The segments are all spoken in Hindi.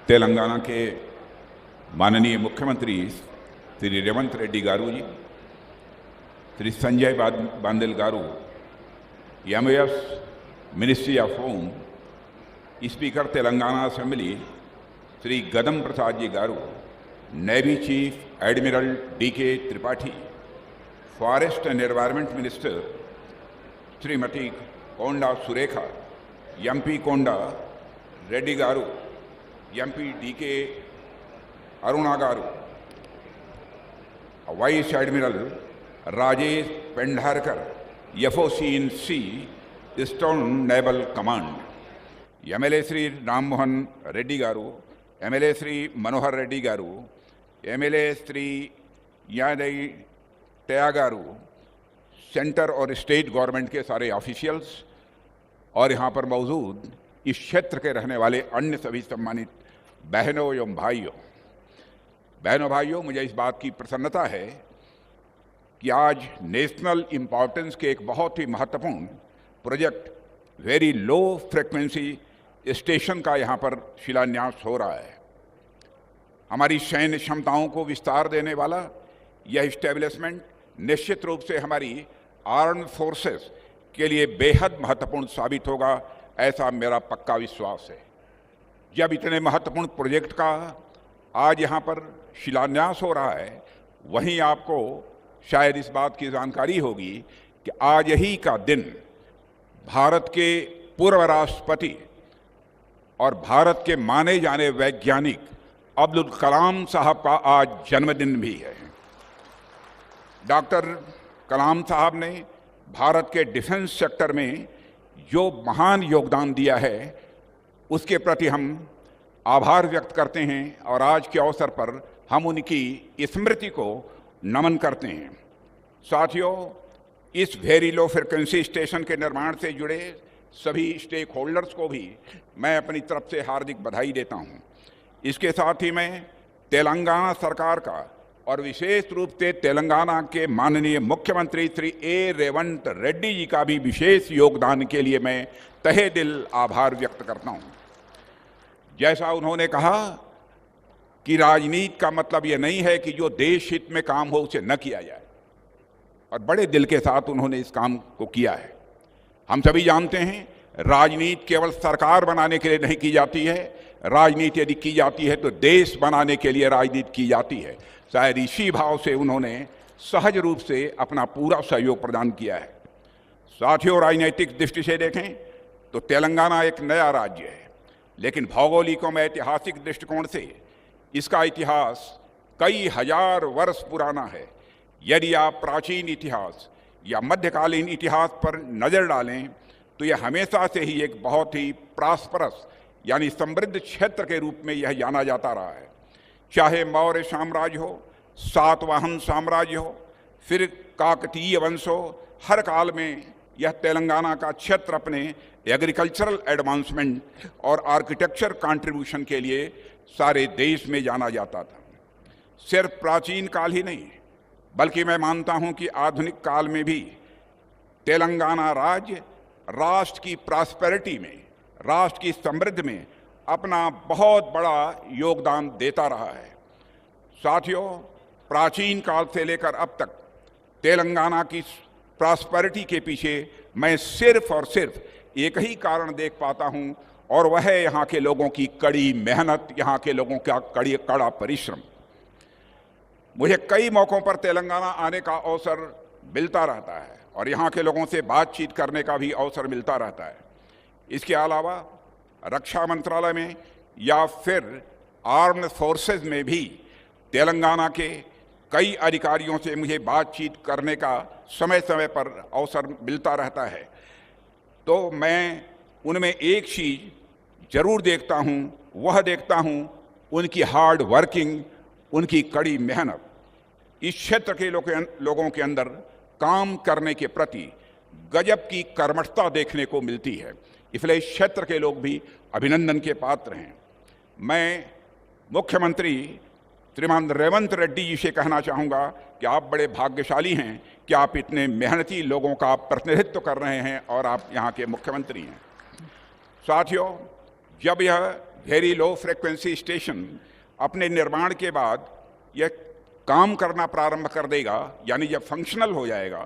तेलंगाना के माननीय मुख्यमंत्री Shri Revanth Reddy garu ji, Shri Sanjay Bandal garu, MOS ministry of home, speaker Telangana assembly Shri Gaddam Prasad ji garu, navy chief admiral DK Tripathi, forest and environment minister Shrimati Konda Surekha, MP Konda Reddy garu, MP DK Aruna garu, vice admiral Rajesh Pendharkar, FOC in C, eastern naval command, MLA Shri Ram Mohan Reddy garu, MLA Shri Manohar Reddy garu, MLA Shri यादई टया गारू, सेंटर और स्टेट गवर्नमेंट के सारे ऑफिशियल्स और यहाँ पर मौजूद इस क्षेत्र के रहने वाले अन्य सभी सम्मानित बहनों एवं भाइयों, मुझे इस बात की प्रसन्नता है कि आज नेशनल इम्पॉर्टेंस के एक बहुत ही महत्वपूर्ण project very low frequency station का यहाँ पर शिलान्यास हो रहा है। हमारी सैन्य क्षमताओं को विस्तार देने वाला यह इस्टेब्लिशमेंट निश्चित रूप से हमारी आर्म्ड फोर्सेस के लिए बेहद महत्वपूर्ण साबित होगा, ऐसा मेरा पक्का विश्वास है। जब इतने महत्वपूर्ण प्रोजेक्ट का आज यहाँ पर शिलान्यास हो रहा है, वहीं आपको शायद इस बात की जानकारी होगी कि आज ही का दिन भारत के पूर्व राष्ट्रपति और भारत के माने जाने वैज्ञानिक अब्दुल कलाम साहब का आज जन्मदिन भी है। डॉक्टर कलाम साहब ने भारत के डिफेंस सेक्टर में जो महान योगदान दिया है, उसके प्रति हम आभार व्यक्त करते हैं और आज के अवसर पर हम उनकी स्मृति को नमन करते हैं। साथियों, इस वेरी लो फ्रिक्वेंसी स्टेशन के निर्माण से जुड़े सभी स्टेक होल्डर्स को भी मैं अपनी तरफ से हार्दिक बधाई देता हूं। इसके साथ ही मैं तेलंगाना सरकार का और विशेष रूप से तेलंगाना के माननीय मुख्यमंत्री श्री रेवंत रेड्डी जी का भी विशेष योगदान के लिए मैं तहे दिल आभार व्यक्त करता हूं। जैसा उन्होंने कहा कि राजनीति का मतलब ये नहीं है कि जो देश हित में काम हो उसे न किया जाए, और बड़े दिल के साथ उन्होंने इस काम को किया है। हम सभी जानते हैं राजनीति केवल सरकार बनाने के लिए नहीं की जाती है, राजनीति यदि की जाती है तो देश बनाने के लिए राजनीति की जाती है। शायद इसी भाव से उन्होंने सहज रूप से अपना पूरा सहयोग प्रदान किया है। साथियों, राजनीतिक दृष्टि से देखें तो तेलंगाना एक नया राज्य है, लेकिन भौगोलिक व ऐतिहासिक दृष्टिकोण से इसका इतिहास कई हजार वर्ष पुराना है। यदि आप प्राचीन इतिहास या मध्यकालीन इतिहास पर नज़र डालें तो यह हमेशा से ही एक बहुत ही प्रॉस्परस यानी समृद्ध क्षेत्र के रूप में यह जाना जाता रहा है। चाहे मौर्य साम्राज्य हो, सातवाहन साम्राज्य हो, फिर काकतीय वंश हो, हर काल में यह तेलंगाना का क्षेत्र अपने एग्रीकल्चरल एडवांसमेंट और आर्किटेक्चर कंट्रीब्यूशन के लिए सारे देश में जाना जाता था। सिर्फ प्राचीन काल ही नहीं, बल्कि मैं मानता हूं कि आधुनिक काल में भी तेलंगाना राज्य राष्ट्र की प्रॉस्पेरिटी में, राष्ट्र की समृद्धि में अपना बहुत बड़ा योगदान देता रहा है। साथियों, प्राचीन काल से लेकर अब तक तेलंगाना की प्रॉस्पेरिटी के पीछे मैं सिर्फ और सिर्फ एक ही कारण देख पाता हूं, और वह है यहाँ के लोगों की कड़ी मेहनत, यहाँ के लोगों का कड़ा परिश्रम। मुझे कई मौक़ों पर तेलंगाना आने का अवसर मिलता रहता है और यहाँ के लोगों से बातचीत करने का भी अवसर मिलता रहता है। इसके अलावा रक्षा मंत्रालय में या फिर आर्म्ड फोर्सेस में भी तेलंगाना के कई अधिकारियों से मुझे बातचीत करने का समय समय पर अवसर मिलता रहता है। तो मैं उनमें एक चीज़ जरूर देखता हूँ, वह देखता हूँ उनकी हार्ड वर्किंग, उनकी कड़ी मेहनत। इस क्षेत्र के लोगों के अंदर काम करने के प्रति गजब की कर्मठता देखने को मिलती है, इसलिए इस क्षेत्र के लोग भी अभिनंदन के पात्र हैं। मैं मुख्यमंत्री श्रीमान रेवंत रेड्डी जी से कहना चाहूँगा कि आप बड़े भाग्यशाली हैं कि आप इतने मेहनती लोगों का प्रतिनिधित्व कर रहे हैं और आप यहाँ के मुख्यमंत्री हैं। साथियों, जब यह वेरी लो फ्रिक्वेंसी स्टेशन अपने निर्माण के बाद यह काम करना प्रारंभ कर देगा, यानी जब फंक्शनल हो जाएगा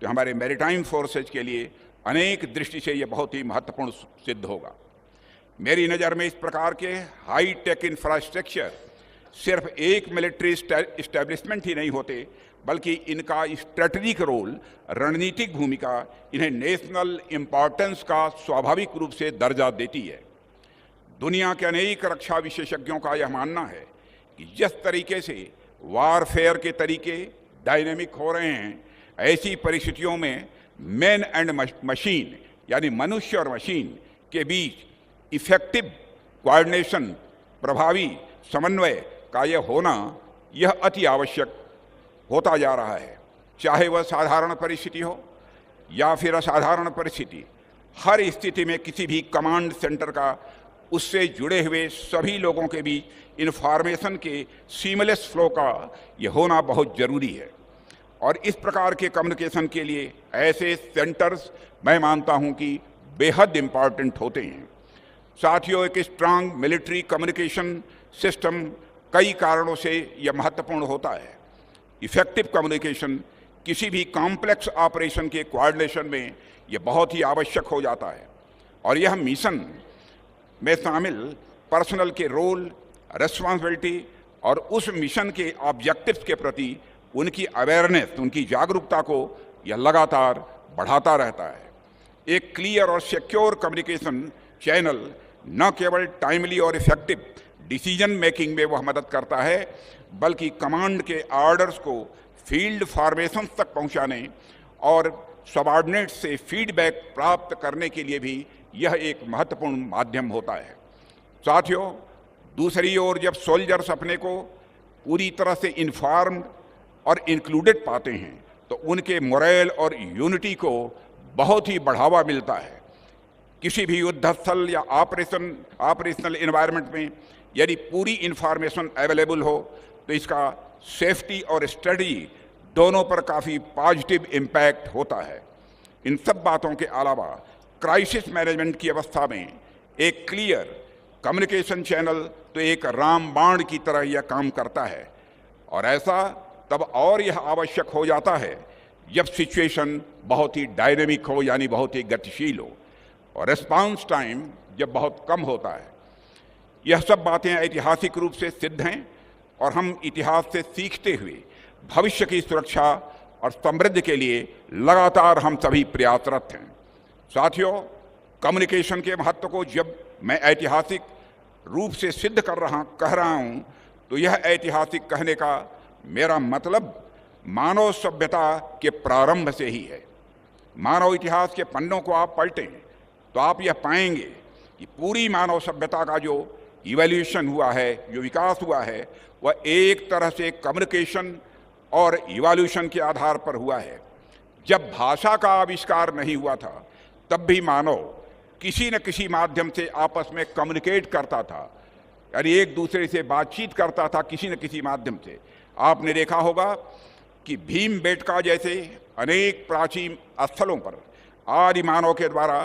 तो हमारे मैरीटाइम फोर्सेज के लिए अनेक दृष्टि से यह बहुत ही महत्वपूर्ण सिद्ध होगा। मेरी नज़र में इस प्रकार के हाई टेक इंफ्रास्ट्रक्चर सिर्फ एक मिलिट्री इस्टेब्लिशमेंट ही नहीं होते, बल्कि इनका स्ट्रेटजिक रोल, रणनीतिक भूमिका इन्हें नेशनल इम्पॉर्टेंस का स्वाभाविक रूप से दर्जा देती है। दुनिया के अनेक रक्षा विशेषज्ञों का यह मानना है कि जिस तरीके से वारफेयर के तरीके डायनेमिक हो रहे हैं, ऐसी परिस्थितियों में मैन एंड मशीन यानी मनुष्य और मशीन के बीच इफेक्टिव कोऑर्डिनेशन, प्रभावी समन्वय का यह होना यह अति आवश्यक होता जा रहा है। चाहे वह साधारण परिस्थिति हो या फिर असाधारण परिस्थिति, हर स्थिति में किसी भी कमांड सेंटर का उससे जुड़े हुए सभी लोगों के बीच इन्फॉर्मेशन के सीमलेस फ्लो का यह होना बहुत ज़रूरी है। और इस प्रकार के कम्युनिकेशन के लिए ऐसे सेंटर्स मैं मानता हूं कि बेहद इम्पॉर्टेंट होते हैं। साथियों, एक स्ट्रांग मिलिट्री कम्युनिकेशन सिस्टम कई कारणों से यह महत्वपूर्ण होता है। इफेक्टिव कम्युनिकेशन किसी भी कॉम्प्लेक्स ऑपरेशन के कोऑर्डिनेशन में यह बहुत ही आवश्यक हो जाता है, और यह मिशन में शामिल पर्सनल के रोल, रिस्पॉन्सिबिलिटी और उस मिशन के ऑब्जेक्टिव्स के प्रति उनकी अवेयरनेस, उनकी जागरूकता को यह लगातार बढ़ाता रहता है। एक क्लियर और सिक्योर कम्युनिकेशन चैनल न केवल टाइमली और इफेक्टिव डिसीजन मेकिंग में वह मदद करता है, बल्कि कमांड के ऑर्डर्स को फील्ड फॉर्मेशन तक पहुंचाने और सबऑर्डिनेट से फीडबैक प्राप्त करने के लिए भी यह एक महत्वपूर्ण माध्यम होता है। साथियों, दूसरी ओर जब सोल्जर्स अपने को पूरी तरह से इन्फॉर्म्ड और इंक्लूडेड पाते हैं तो उनके मोरल और यूनिटी को बहुत ही बढ़ावा मिलता है। किसी भी युद्ध स्थल या ऑपरेशनल एनवायरनमेंट में यदि पूरी इंफॉर्मेशन अवेलेबल हो तो इसका सेफ्टी और स्ट्रेटजी दोनों पर काफ़ी पॉजिटिव इम्पैक्ट होता है। इन सब बातों के अलावा क्राइसिस मैनेजमेंट की अवस्था में एक क्लियर कम्युनिकेशन चैनल तो एक रामबाण की तरह यह काम करता है, और ऐसा तब और यह आवश्यक हो जाता है जब सिचुएशन बहुत ही डायनेमिक हो, यानी बहुत ही गतिशील हो, और रिस्पांस टाइम जब बहुत कम होता है। यह सब बातें ऐतिहासिक रूप से सिद्ध हैं और हम इतिहास से सीखते हुए भविष्य की सुरक्षा और समृद्धि के लिए लगातार हम सभी प्रयासरत हैं। साथियों, कम्युनिकेशन के महत्व को जब मैं ऐतिहासिक रूप से सिद्ध कह रहा हूँ तो यह ऐतिहासिक कहने का मेरा मतलब मानव सभ्यता के प्रारंभ से ही है। मानव इतिहास के पन्नों को आप पलटें तो आप यह पाएंगे कि पूरी मानव सभ्यता का जो इवोल्यूशन हुआ है, जो विकास हुआ है, वह एक तरह से कम्युनिकेशन और इवोल्यूशन के आधार पर हुआ है। जब भाषा का आविष्कार नहीं हुआ था तब भी मानव किसी न किसी माध्यम से आपस में कम्युनिकेट करता था, यानी एक दूसरे से बातचीत करता था किसी न किसी माध्यम से। आपने देखा होगा कि भीमबेटका जैसे अनेक प्राचीन स्थलों पर आदि मानव के द्वारा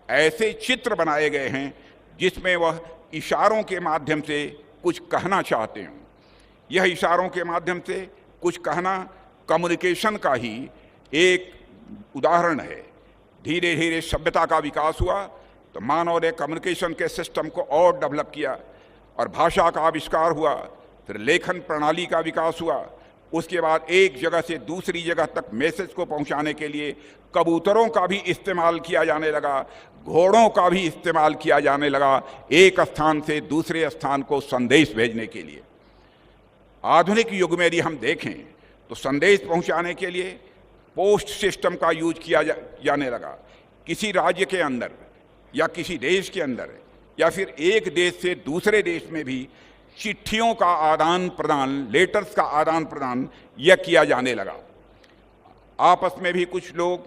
ऐसे चित्र बनाए गए हैं जिसमें वह इशारों के माध्यम से कुछ कहना चाहते हैं। यह इशारों के माध्यम से कुछ कहना कम्युनिकेशन का ही एक उदाहरण है। धीरे धीरे सभ्यता का विकास हुआ तो मानव ने कम्युनिकेशन के सिस्टम को और डेवलप किया और भाषा का आविष्कार हुआ, फिर लेखन प्रणाली का विकास हुआ। उसके बाद एक जगह से दूसरी जगह तक मैसेज को पहुंचाने के लिए कबूतरों का भी इस्तेमाल किया जाने लगा, घोड़ों का भी इस्तेमाल किया जाने लगा, एक स्थान से दूसरे स्थान को संदेश भेजने के लिए। आधुनिक युग में यदि हम देखें तो संदेश पहुंचाने के लिए पोस्ट सिस्टम का यूज किया जाने लगा। किसी राज्य के अंदर या किसी देश के अंदर या फिर एक देश से दूसरे देश में भी चिट्ठियों का आदान प्रदान, लेटर्स का आदान प्रदान यह किया जाने लगा। आपस में भी कुछ लोग,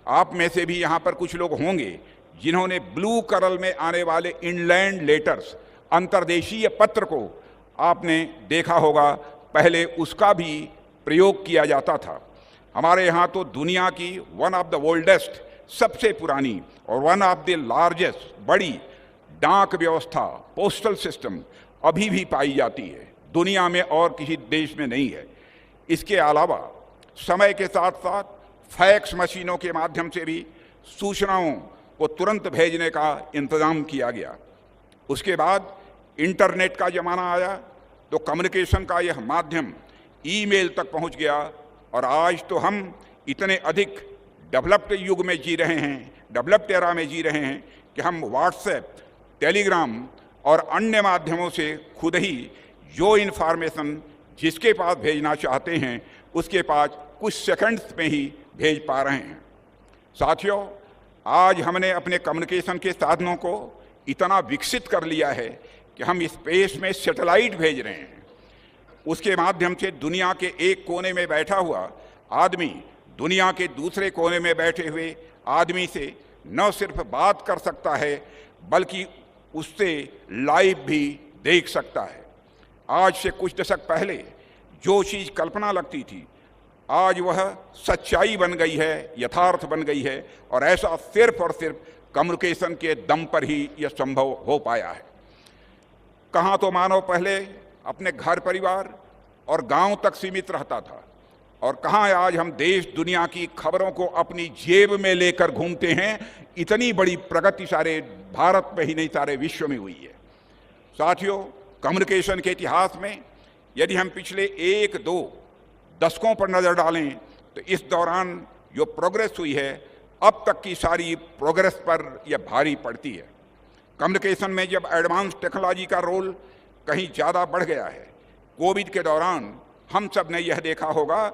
आप में से भी यहाँ पर कुछ लोग होंगे जिन्होंने ब्लू कलर में आने वाले इनलैंड लेटर्स, अंतर्देशीय पत्र को आपने देखा होगा। पहले उसका भी प्रयोग किया जाता था। हमारे यहाँ तो दुनिया की वन ऑफ द ओल्डेस्ट, सबसे पुरानी और वन ऑफ द लार्जेस्ट, बड़ी डाक व्यवस्था, पोस्टल सिस्टम अभी भी पाई जाती है, दुनिया में और किसी देश में नहीं है। इसके अलावा समय के साथ साथ फैक्स मशीनों के माध्यम से भी सूचनाओं को तुरंत भेजने का इंतज़ाम किया गया। उसके बाद इंटरनेट का ज़माना आया तो कम्युनिकेशन का यह माध्यम ईमेल तक पहुंच गया, और आज तो हम इतने अधिक डेवलप्ड युग में जी रहे हैं, डेवलप्ड एरा में जी रहे हैं कि हम व्हाट्सएप, टेलीग्राम और अन्य माध्यमों से खुद ही जो इन्फॉर्मेशन जिसके पास भेजना चाहते हैं उसके पास कुछ सेकंड्स में ही भेज पा रहे हैं। साथियों, आज हमने अपने कम्युनिकेशन के साधनों को इतना विकसित कर लिया है कि हम स्पेस में सैटेलाइट भेज रहे हैं। उसके माध्यम से दुनिया के एक कोने में बैठा हुआ आदमी दुनिया के दूसरे कोने में बैठे हुए आदमी से न सिर्फ बात कर सकता है बल्कि उससे लाइव भी देख सकता है। आज से कुछ दशक पहले जो चीज़ कल्पना लगती थी आज वह सच्चाई बन गई है, यथार्थ बन गई है, और ऐसा सिर्फ और सिर्फ कम्युनिकेशन के दम पर ही यह संभव हो पाया है। कहाँ तो मानव पहले अपने घर परिवार और गांव तक सीमित रहता था, और कहाँ आज हम देश दुनिया की खबरों को अपनी जेब में लेकर घूमते हैं। इतनी बड़ी प्रगति सारे भारत में ही नहीं सारे विश्व में हुई है। साथियों, कम्युनिकेशन के इतिहास में यदि हम पिछले 1-2 दशकों पर नज़र डालें तो इस दौरान जो प्रोग्रेस हुई है अब तक की सारी प्रोग्रेस पर यह भारी पड़ती है। कम्युनिकेशन में जब एडवांस टेक्नोलॉजी का रोल कहीं ज़्यादा बढ़ गया है, कोविड के दौरान हम सब ने यह देखा होगा,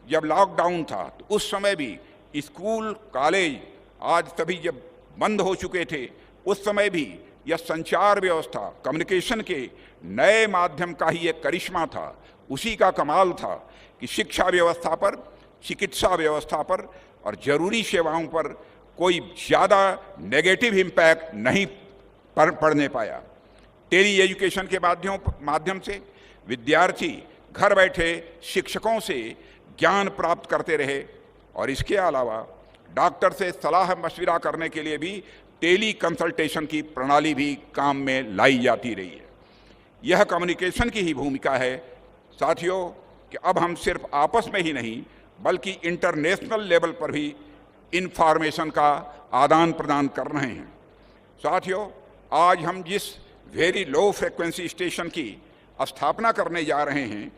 जब लॉकडाउन था तो उस समय भी स्कूल, कॉलेज आज सभी जब बंद हो चुके थे, उस समय भी यह संचार व्यवस्था, कम्युनिकेशन के नए माध्यम का ही एक करिश्मा था। उसी का कमाल था कि शिक्षा व्यवस्था पर, चिकित्सा व्यवस्था पर और जरूरी सेवाओं पर कोई ज़्यादा नेगेटिव इम्पैक्ट नहीं पड़ने पाया। टेली एजुकेशन के माध्यम से विद्यार्थी घर बैठे शिक्षकों से ज्ञान प्राप्त करते रहे, और इसके अलावा डॉक्टर से सलाह मशविरा करने के लिए भी टेली कंसल्टेशन की प्रणाली भी काम में लाई जाती रही है। यह कम्युनिकेशन की ही भूमिका है साथियों कि अब हम सिर्फ आपस में ही नहीं बल्कि इंटरनेशनल लेवल पर भी इंफॉर्मेशन का आदान प्रदान कर रहे हैं। साथियों, आज हम जिस वेरी लो फ्रिक्वेंसी स्टेशन की स्थापना करने जा रहे हैं,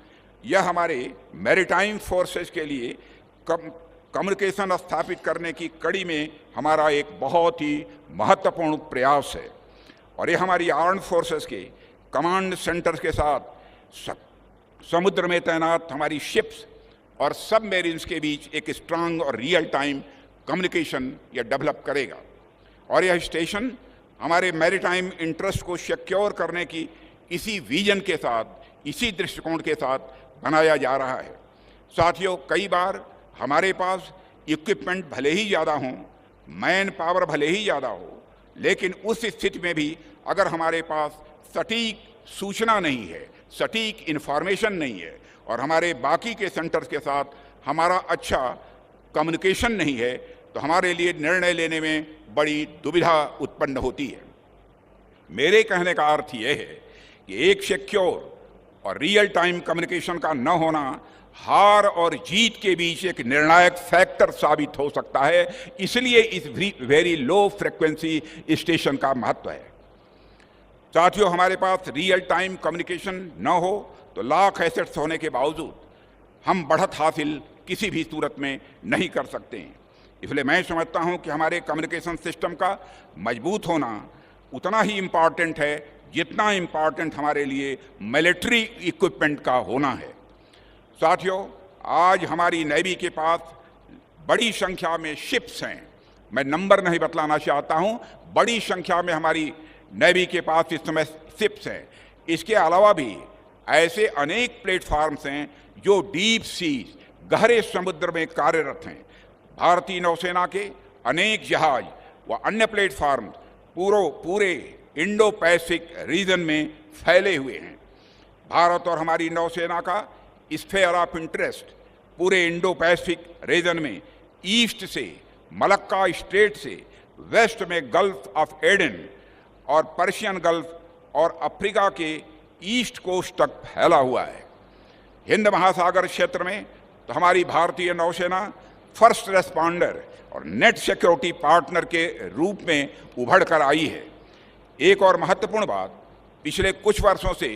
यह हमारे मैरीटाइम फोर्सेस के लिए कम्युनिकेशन स्थापित करने की कड़ी में हमारा एक बहुत ही महत्वपूर्ण प्रयास है, और ये हमारी आर्म्ड फोर्सेस के कमांड सेंटर्स के साथ समुद्र में तैनात हमारी शिप्स और सबमरीन्स के बीच एक स्ट्रांग और रियल टाइम कम्युनिकेशन यह डेवलप करेगा। और यह स्टेशन हमारे मैरीटाइम इंटरेस्ट को सिक्योर करने की इसी विजन के साथ, इसी दृष्टिकोण के साथ बनाया जा रहा है। साथियों, कई बार हमारे पास इक्विपमेंट भले ही ज़्यादा हों, मैन पावर भले ही ज़्यादा हो, लेकिन उस स्थिति में भी अगर हमारे पास सटीक सूचना नहीं है, सटीक इन्फॉर्मेशन नहीं है, और हमारे बाकी के सेंटर्स के साथ हमारा अच्छा कम्युनिकेशन नहीं है, तो हमारे लिए निर्णय लेने में बड़ी दुविधा उत्पन्न होती है। मेरे कहने का अर्थ यह है कि एक सिक्योर और रियल टाइम कम्युनिकेशन का न होना हार और जीत के बीच एक निर्णायक फैक्टर साबित हो सकता है। इसलिए इस वेरी लो फ्रिक्वेंसी स्टेशन का महत्व है। साथियों, हमारे पास रियल टाइम कम्युनिकेशन न हो तो लाख एसेट्स होने के बावजूद हम बढ़त हासिल किसी भी सूरत में नहीं कर सकते हैं। इसलिए मैं समझता हूं कि हमारे कम्युनिकेशन सिस्टम का मजबूत होना उतना ही इम्पॉर्टेंट है जितना इम्पॉर्टेंट हमारे लिए मिलिट्री इक्विपमेंट का होना है। साथियों, आज हमारी नेवी के पास बड़ी संख्या में शिप्स हैं। मैं नंबर नहीं बतलाना चाहता हूं, बड़ी संख्या में हमारी नेवी के पास इस समय शिप्स हैं। इसके अलावा भी ऐसे अनेक प्लेटफॉर्म्स हैं जो डीप सी, गहरे समुद्र में कार्यरत हैं। भारतीय नौसेना के अनेक जहाज व अन्य प्लेटफॉर्म पूरे इंडो पैसिफिक रीजन में फैले हुए हैं। भारत और हमारी नौसेना का स्फीयर ऑफ इंटरेस्ट पूरे इंडो पैसिफिक रीजन में ईस्ट से मलक्का स्ट्रेट से वेस्ट में गल्फ ऑफ एडन और पर्शियन गल्फ और अफ्रीका के ईस्ट कोस्ट तक फैला हुआ है। हिंद महासागर क्षेत्र में तो हमारी भारतीय नौसेना फर्स्ट रेस्पॉन्डर और नेट सिक्योरिटी पार्टनर के रूप में उभर कर आई है। एक और महत्वपूर्ण बात पिछले कुछ वर्षों से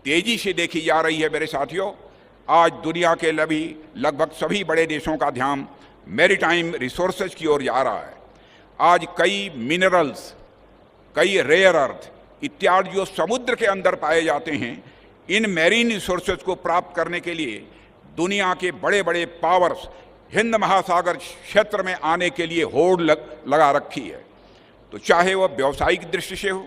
तेजी से देखी जा रही है मेरे साथियों, आज दुनिया के लगभग सभी बड़े देशों का ध्यान मैरीटाइम रिसोर्सेज की ओर जा रहा है। आज कई मिनरल्स, कई रेयर अर्थ इत्यादि जो समुद्र के अंदर पाए जाते हैं, इन मैरीन रिसोर्सेज को प्राप्त करने के लिए दुनिया के बड़े बड़े पावर्स हिंद महासागर क्षेत्र में आने के लिए होड़ लगा रखी है। तो चाहे वह व्यावसायिक दृष्टि से हो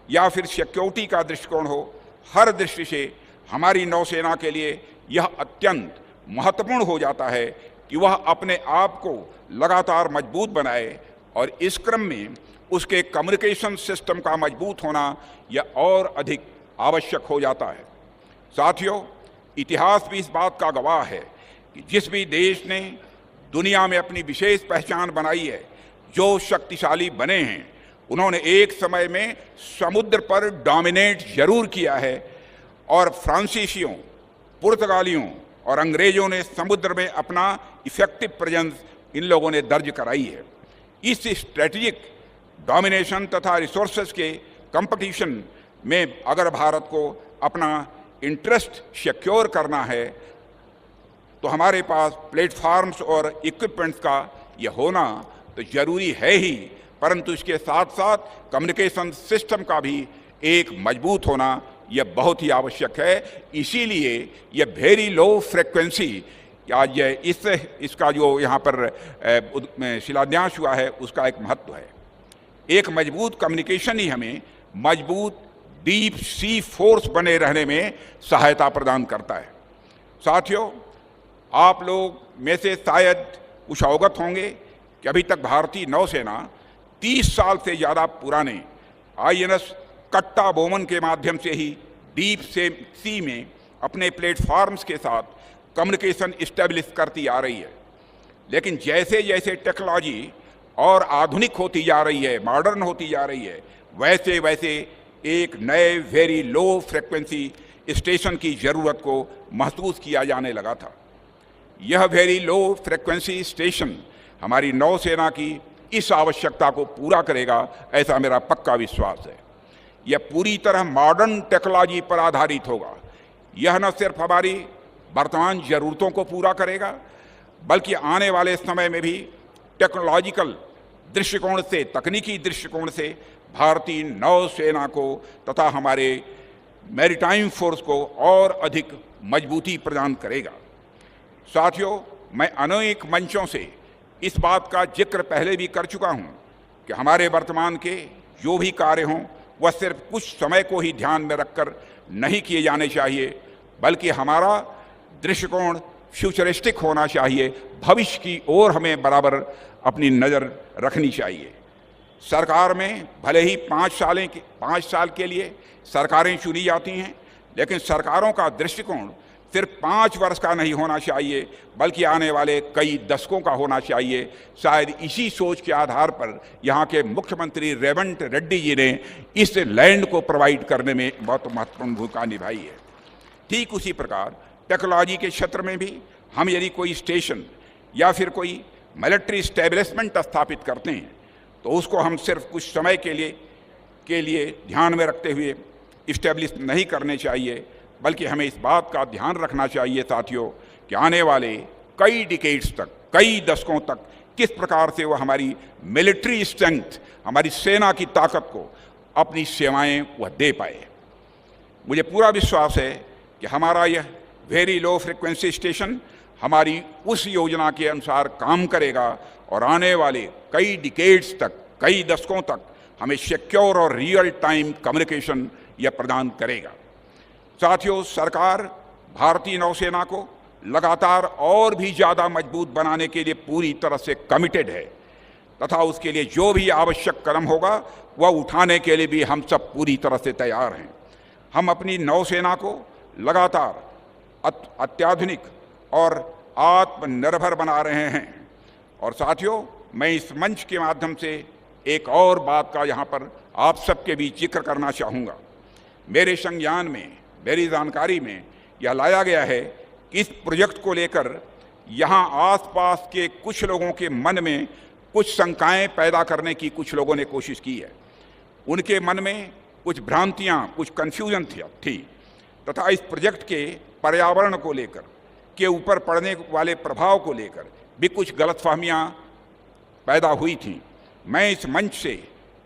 या फिर सिक्योरिटी का दृष्टिकोण हो, हर दृष्टि से हमारी नौसेना के लिए यह अत्यंत महत्वपूर्ण हो जाता है कि वह अपने आप को लगातार मजबूत बनाए और इस क्रम में उसके कम्युनिकेशन सिस्टम का मजबूत होना यह और अधिक आवश्यक हो जाता है। साथियों, इतिहास भी इस बात का गवाह है कि जिस भी देश ने दुनिया में अपनी विशेष पहचान बनाई है, जो शक्तिशाली बने हैं, उन्होंने एक समय में समुद्र पर डोमिनेट जरूर किया है और फ्रांसीसियों, पुर्तगालियों और अंग्रेजों ने समुद्र में अपना इफेक्टिव प्रेजेंस इन लोगों ने दर्ज कराई है। इस स्ट्रेटेजिक डोमिनेशन तथा रिसोर्सेज के कंपटीशन में अगर भारत को अपना इंटरेस्ट सिक्योर करना है तो हमारे पास प्लेटफॉर्म्स और इक्विपमेंट्स का यह होना तो जरूरी है ही, परंतु इसके साथ साथ कम्युनिकेशन सिस्टम का भी एक मजबूत होना यह बहुत ही आवश्यक है। इसीलिए यह वेरी लो फ्रिक्वेंसी, आज इसका जो यहाँ पर शिलान्यास हुआ है उसका एक महत्व है। एक मजबूत कम्युनिकेशन ही हमें मजबूत डीप सी फोर्स बने रहने में सहायता प्रदान करता है। साथियों, आप लोग में से शायद कुछ अवगत होंगे कि अभी तक भारतीय नौसेना 30 साल से ज़्यादा पुराने INS कट्टा बोमन के माध्यम से ही डीप सी में अपने प्लेटफॉर्म्स के साथ कम्युनिकेशन इस्टेब्लिश करती आ रही है। लेकिन जैसे जैसे टेक्नोलॉजी और आधुनिक होती जा रही है, मॉडर्न होती जा रही है, वैसे वैसे एक नए वेरी लो फ्रिक्वेंसी स्टेशन की ज़रूरत को महसूस किया जाने लगा था। यह वेरी लो फ्रिक्वेंसी स्टेशन हमारी नौसेना की इस आवश्यकता को पूरा करेगा, ऐसा मेरा पक्का विश्वास है। यह पूरी तरह मॉडर्न टेक्नोलॉजी पर आधारित होगा। यह न सिर्फ हमारी वर्तमान ज़रूरतों को पूरा करेगा, बल्कि आने वाले समय में भी टेक्नोलॉजिकल दृष्टिकोण से, तकनीकी दृष्टिकोण से भारतीय नौसेना को तथा हमारे मैरीटाइम फोर्स को और अधिक मजबूती प्रदान करेगा। साथियों, मैं अनेक मंचों से इस बात का जिक्र पहले भी कर चुका हूं कि हमारे वर्तमान के जो भी कार्य हों वह सिर्फ कुछ समय को ही ध्यान में रखकर नहीं किए जाने चाहिए, बल्कि हमारा दृष्टिकोण फ्यूचरिस्टिक होना चाहिए। भविष्य की ओर हमें बराबर अपनी नज़र रखनी चाहिए। सरकार में भले ही 5 साल के लिए सरकारें चुनी जाती हैं, लेकिन सरकारों का दृष्टिकोण सिर्फ 5 वर्ष का नहीं होना चाहिए, बल्कि आने वाले कई दशकों का होना चाहिए। शायद इसी सोच के आधार पर यहाँ के मुख्यमंत्री रेवंत रेड्डी जी ने इस लैंड को प्रोवाइड करने में बहुत महत्वपूर्ण भूमिका निभाई है। ठीक उसी प्रकार टेक्नोलॉजी के क्षेत्र में भी हम यदि कोई स्टेशन या फिर कोई मिलिट्री स्टैब्लिशमेंट स्थापित करते हैं तो उसको हम सिर्फ कुछ समय के लिए ध्यान में रखते हुए इस्टेब्लिश नहीं करने चाहिए, बल्कि हमें इस बात का ध्यान रखना चाहिए साथियों कि आने वाले कई डिकेड्स तक, कई दशकों तक किस प्रकार से वह हमारी मिलिट्री स्ट्रेंथ, हमारी सेना की ताकत को अपनी सेवाएं वह दे पाए। मुझे पूरा विश्वास है कि हमारा यह वेरी लो फ्रिक्वेंसी स्टेशन हमारी उस योजना के अनुसार काम करेगा और आने वाले कई डिकेड्स तक, कई दशकों तक हमें सिक्योर और रियल टाइम कम्युनिकेशन यह प्रदान करेगा। साथियों, सरकार भारतीय नौसेना को लगातार और भी ज़्यादा मजबूत बनाने के लिए पूरी तरह से कमिटेड है तथा उसके लिए जो भी आवश्यक कदम होगा वह उठाने के लिए भी हम सब पूरी तरह से तैयार हैं। हम अपनी नौसेना को लगातार अत्याधुनिक और आत्मनिर्भर बना रहे हैं। और साथियों, मैं इस मंच के माध्यम से एक और बात का यहाँ पर आप सबके बीच जिक्र करना चाहूँगा। मेरे संज्ञान में, मेरी जानकारी में यह लाया गया है कि इस प्रोजेक्ट को लेकर यहाँ आसपास के कुछ लोगों के मन में कुछ शंकाएं पैदा करने की कुछ लोगों ने कोशिश की है। उनके मन में कुछ भ्रांतियाँ, कुछ कन्फ्यूजन थी तथा इस प्रोजेक्ट के पर्यावरण को लेकर के ऊपर पड़ने वाले प्रभाव को लेकर भी कुछ गलतफहमियाँ पैदा हुई थी। मैं इस मंच से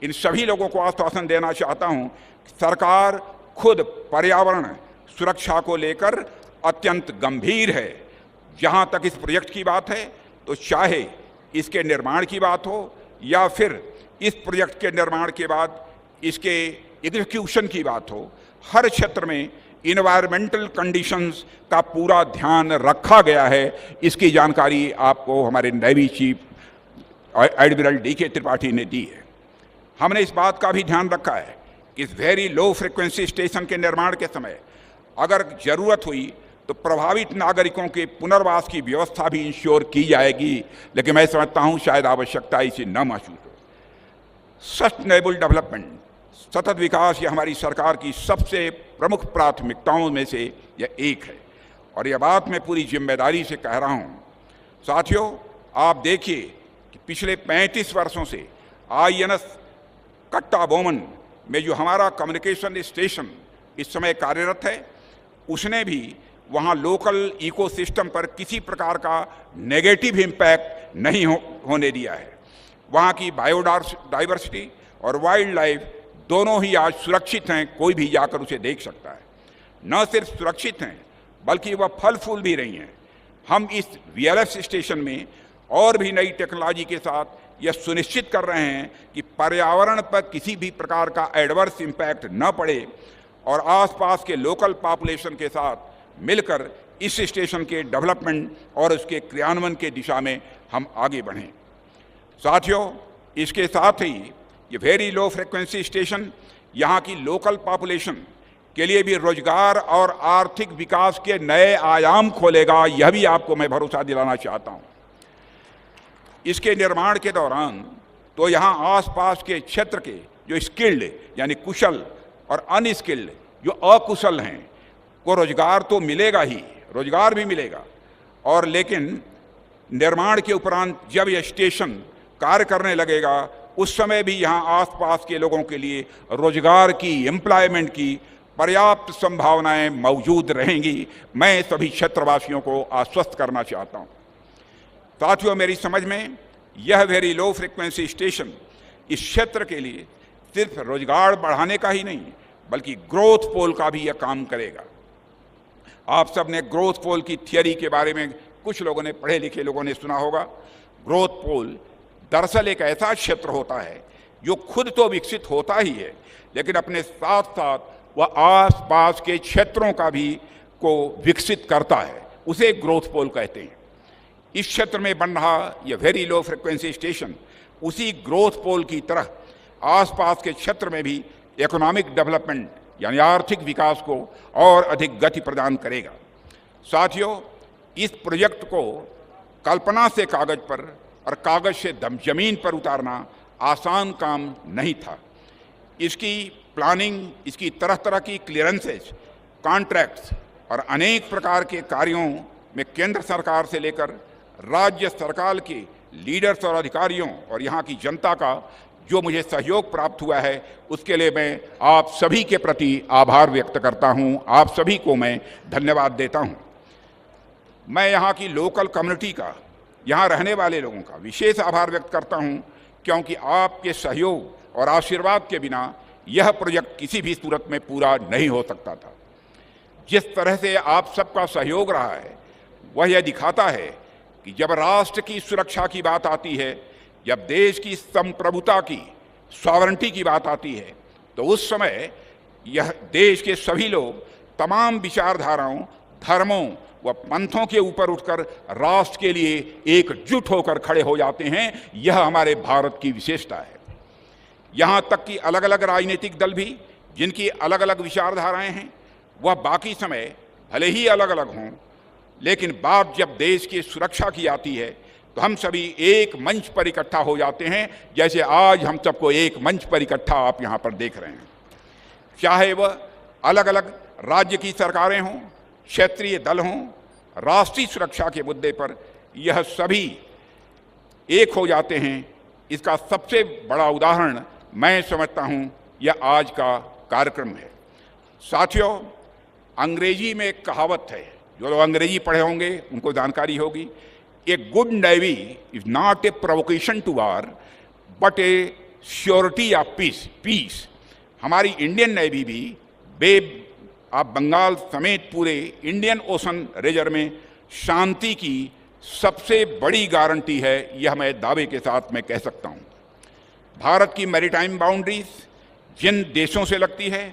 इन सभी लोगों को आश्वासन देना चाहता हूँ कि सरकार खुद पर्यावरण सुरक्षा को लेकर अत्यंत गंभीर है। जहाँ तक इस प्रोजेक्ट की बात है तो चाहे इसके निर्माण की बात हो या फिर इस प्रोजेक्ट के निर्माण के बाद इसके एग्जीक्यूशन की बात हो, हर क्षेत्र में इन्वायरमेंटल कंडीशंस का पूरा ध्यान रखा गया है। इसकी जानकारी आपको हमारे navy chief admiral DK. Tripathi ने दी है। हमने इस बात का भी ध्यान रखा है कि इस वेरी लो फ्रिक्वेंसी स्टेशन के निर्माण के समय अगर ज़रूरत हुई तो प्रभावित नागरिकों के पुनर्वास की व्यवस्था भी इंश्योर की जाएगी, लेकिन मैं समझता हूँ शायद आवश्यकता इसे न महसूस हो। सस्टेनेबल डेवलपमेंट, सतत विकास, ये हमारी सरकार की सबसे प्रमुख प्राथमिकताओं में से यह एक है और यह बात मैं पूरी जिम्मेदारी से कह रहा हूँ। साथियों, आप देखिए कि पिछले 35 वर्षों से INS कट्टाबोमन में जो हमारा कम्युनिकेशन स्टेशन इस समय कार्यरत है, उसने भी वहाँ लोकल इकोसिस्टम पर किसी प्रकार का नेगेटिव इम्पैक्ट नहीं होने दिया है। वहाँ की बायोडाइवर्सिटी और वाइल्ड लाइफ दोनों ही आज सुरक्षित हैं, कोई भी जाकर उसे देख सकता है। न सिर्फ सुरक्षित हैं बल्कि वह फल फूल भी रही हैं। हम इस VLF स्टेशन में और भी नई टेक्नोलॉजी के साथ यह सुनिश्चित कर रहे हैं कि पर्यावरण पर किसी भी प्रकार का एडवर्स इम्पैक्ट न पड़े और आसपास के लोकल पॉपुलेशन के साथ मिलकर इस स्टेशन के डेवलपमेंट और उसके क्रियान्वयन के दिशा में हम आगे बढ़ें। साथियों, इसके साथ ही ये वेरी लो फ्रिक्वेंसी स्टेशन यहाँ की लोकल पॉपुलेशन के लिए भी रोजगार और आर्थिक विकास के नए आयाम खोलेगा, यह भी आपको मैं भरोसा दिलाना चाहता हूँ। इसके निर्माण के दौरान तो यहाँ आसपास के क्षेत्र के जो स्किल्ड यानी कुशल और अनस्किल्ड जो अकुशल हैं को रोजगार तो मिलेगा ही, रोजगार भी मिलेगा और लेकिन निर्माण के उपरांत जब यह स्टेशन कार्य करने लगेगा उस समय भी यहाँ आसपास के लोगों के लिए रोजगार की, एम्प्लॉयमेंट की पर्याप्त संभावनाएं मौजूद रहेंगी। मैं सभी क्षेत्रवासियों को आश्वस्त करना चाहता हूँ। साथियों, मेरी समझ में यह वेरी लो फ्रिक्वेंसी स्टेशन इस क्षेत्र के लिए सिर्फ रोजगार बढ़ाने का ही नहीं बल्कि ग्रोथ पोल का भी यह काम करेगा। आप सब ने ग्रोथ पोल की थियरी के बारे में कुछ लोगों ने, पढ़े लिखे लोगों ने सुना होगा। ग्रोथ पोल दरअसल एक ऐसा क्षेत्र होता है जो खुद तो विकसित होता ही है लेकिन अपने साथ साथ वह आसपास के क्षेत्रों का भी को विकसित करता है, उसे ग्रोथ पोल कहते हैं। इस क्षेत्र में बन रहा यह वेरी लो फ्रिक्वेंसी स्टेशन उसी ग्रोथ पोल की तरह आसपास के क्षेत्र में भी इकोनॉमिक डेवलपमेंट यानी आर्थिक विकास को और अधिक गति प्रदान करेगा। साथियों, इस प्रोजेक्ट को कल्पना से कागज पर और कागज से जमीन पर उतारना आसान काम नहीं था। इसकी प्लानिंग, इसकी तरह तरह की क्लियरेंसेज, कॉन्ट्रैक्ट्स और अनेक प्रकार के कार्यों में केंद्र सरकार से लेकर राज्य सरकार के लीडर्स और अधिकारियों और यहाँ की जनता का जो मुझे सहयोग प्राप्त हुआ है उसके लिए मैं आप सभी के प्रति आभार व्यक्त करता हूँ। आप सभी को मैं धन्यवाद देता हूँ। मैं यहाँ की लोकल कम्युनिटी का, यहाँ रहने वाले लोगों का विशेष आभार व्यक्त करता हूँ क्योंकि आपके सहयोग और आशीर्वाद के बिना यह प्रोजेक्ट किसी भी सूरत में पूरा नहीं हो सकता था। जिस तरह से आप सबका सहयोग रहा है वह यह दिखाता है कि जब राष्ट्र की सुरक्षा की बात आती है, जब देश की संप्रभुता की, सॉवरेंटी की बात आती है तो उस समय यह देश के सभी लोग तमाम विचारधाराओं, धर्मों व पंथों के ऊपर उठकर राष्ट्र के लिए एकजुट होकर खड़े हो जाते हैं। यह हमारे भारत की विशेषता है। यहाँ तक कि अलग अलग राजनीतिक दल भी, जिनकी अलग अलग विचारधाराएं हैं, वह बाकी समय भले ही अलग अलग हों लेकिन बात जब देश की सुरक्षा की आती है तो हम सभी एक मंच पर इकट्ठा हो जाते हैं, जैसे आज हम सबको एक मंच पर इकट्ठा आप यहाँ पर देख रहे हैं। चाहे वह अलग अलग राज्य की सरकारें हों, क्षेत्रीय दल हों, राष्ट्रीय सुरक्षा के मुद्दे पर यह सभी एक हो जाते हैं। इसका सबसे बड़ा उदाहरण मैं समझता हूँ यह आज का कार्यक्रम है। साथियों, अंग्रेजी में एक कहावत है, जो लोग अंग्रेजी पढ़े होंगे उनको जानकारी होगी, a good navy is not a provocation to war but a surety of peace. हमारी इंडियन नेवी भी बे ऑफ बंगाल समेत पूरे इंडियन ओशन रीजन में शांति की सबसे बड़ी गारंटी है, यह मैं दावे के साथ मैं कह सकता हूँ। भारत की मैरीटाइम बाउंड्रीज जिन देशों से लगती है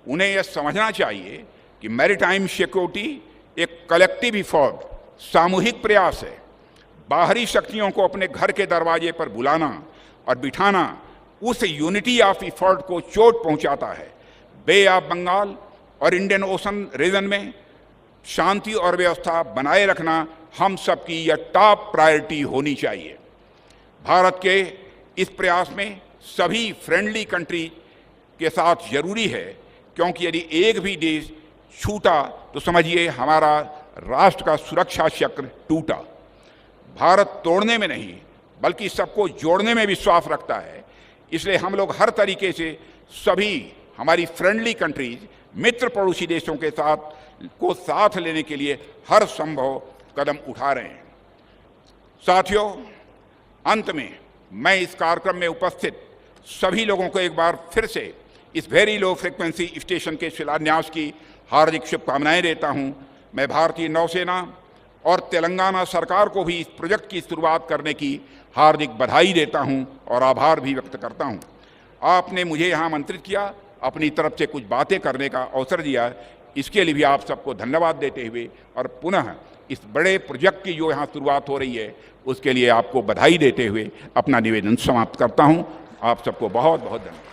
उन्हें यह समझना चाहिए कि मैरीटाइम सिक्योरिटी एक कलेक्टिव इफोर्ट, सामूहिक प्रयास है। बाहरी शक्तियों को अपने घर के दरवाजे पर बुलाना और बिठाना उस यूनिटी ऑफ इफोर्ट को चोट पहुंचाता है। बे ऑफ बंगाल और इंडियन ओशन रीजन में शांति और व्यवस्था बनाए रखना हम सबकी यह टॉप प्रायोरिटी होनी चाहिए। भारत के इस प्रयास में सभी फ्रेंडली कंट्री के साथ जरूरी है, क्योंकि यदि एक भी देश छूटा तो समझिए हमारा राष्ट्र का सुरक्षा चक्र टूटा। भारत तोड़ने में नहीं बल्कि सबको जोड़ने में विश्वास रखता है। इसलिए हम लोग हर तरीके से सभी हमारी फ्रेंडली कंट्रीज, मित्र पड़ोसी देशों के साथ लेने के लिए हर संभव कदम उठा रहे हैं। साथियों, अंत में मैं इस कार्यक्रम में उपस्थित सभी लोगों को एक बार फिर से इस वेरी लो फ्रीक्वेंसी स्टेशन के शिलान्यास की हार्दिक शुभकामनाएं देता हूं। मैं भारतीय नौसेना और तेलंगाना सरकार को भी इस प्रोजेक्ट की शुरुआत करने की हार्दिक बधाई देता हूं और आभार भी व्यक्त करता हूं। आपने मुझे यहाँ आमंत्रित किया, अपनी तरफ से कुछ बातें करने का अवसर दिया, इसके लिए भी आप सबको धन्यवाद देते हुए और पुनः इस बड़े प्रोजेक्ट की जो यहाँ शुरुआत हो रही है उसके लिए आपको बधाई देते हुए अपना निवेदन समाप्त करता हूँ। आप सबको बहुत बहुत धन्यवाद।